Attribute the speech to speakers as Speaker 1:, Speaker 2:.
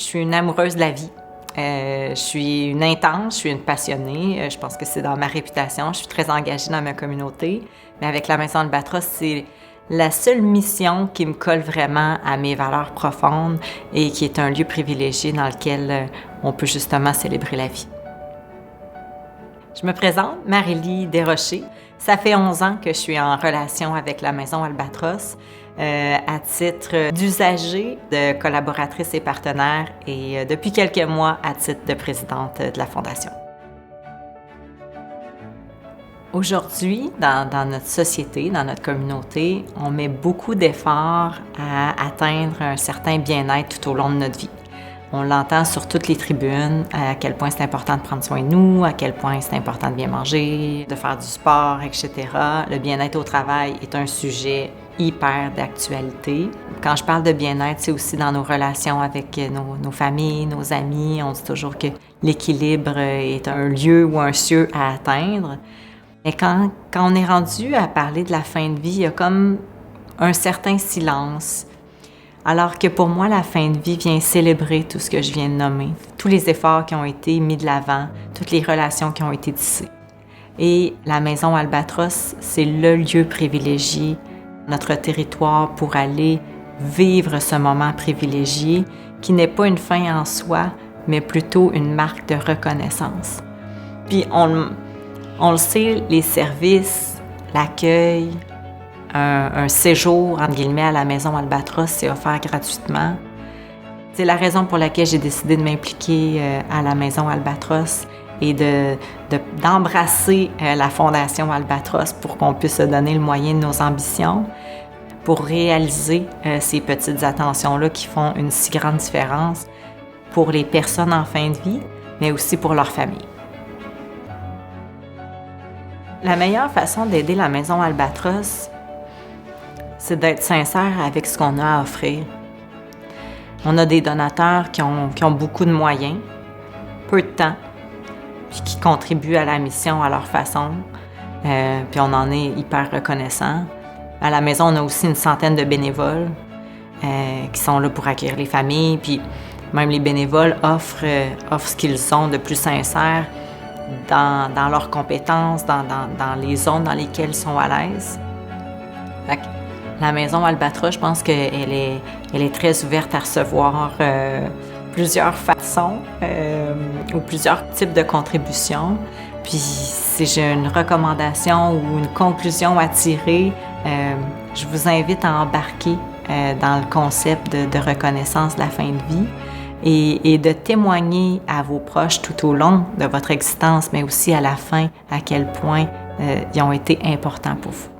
Speaker 1: Je suis une amoureuse de la vie. Je suis une intense, je suis une passionnée. Je pense que c'est dans ma réputation. Je suis très engagée dans ma communauté. Mais avec la Maison Albatros, c'est la seule mission qui me colle vraiment à mes valeurs profondes et qui est un lieu privilégié dans lequel on peut justement célébrer la vie. Je me présente, Marélie Desrochers. Ça fait 11 ans que je suis en relation avec la Maison Albatros à titre d'usager, de collaboratrice et partenaire et depuis quelques mois à titre de présidente de la Fondation. Aujourd'hui, dans notre société, dans notre communauté, on met beaucoup d'efforts à atteindre un certain bien-être tout au long de notre vie. On l'entend sur toutes les tribunes, à quel point c'est important de prendre soin de nous, à quel point c'est important de bien manger, de faire du sport, etc. Le bien-être au travail est un sujet hyper d'actualité. Quand je parle de bien-être, c'est aussi dans nos relations avec nos familles, nos amis. On dit toujours que l'équilibre est un lieu ou un cieux à atteindre. Mais quand on est rendu à parler de la fin de vie, il y a comme un certain silence. Alors que pour moi, la fin de vie vient célébrer tout ce que je viens de nommer, tous les efforts qui ont été mis de l'avant, toutes les relations qui ont été tissées. Et la Maison Albatros, c'est le lieu privilégié, notre territoire pour aller vivre ce moment privilégié qui n'est pas une fin en soi, mais plutôt une marque de reconnaissance. Puis on le sait, les services, l'accueil, un séjour, entre guillemets, à la Maison Albatros, c'est offert gratuitement. C'est la raison pour laquelle j'ai décidé de m'impliquer à la Maison Albatros et d'embrasser la Fondation Albatros pour qu'on puisse se donner le moyen de nos ambitions, pour réaliser ces petites attentions-là qui font une si grande différence pour les personnes en fin de vie, mais aussi pour leur famille. La meilleure façon d'aider la Maison Albatros, c'est d'être sincère avec ce qu'on a à offrir. On a des donateurs qui ont beaucoup de moyens, peu de temps, puis qui contribuent à la mission à leur façon, puis on en est hyper reconnaissant. À la maison, on a aussi une centaine de bénévoles qui sont là pour accueillir les familles, puis même les bénévoles offrent ce qu'ils ont de plus sincère dans leurs compétences, dans les zones dans lesquelles ils sont à l'aise. La Maison Albatros, je pense qu'elle est très ouverte à recevoir plusieurs façons ou plusieurs types de contributions. Puis si j'ai une recommandation ou une conclusion à tirer, je vous invite à embarquer dans le concept de reconnaissance de la fin de vie et de témoigner à vos proches tout au long de votre existence, mais aussi à la fin, à quel point ils ont été importants pour vous.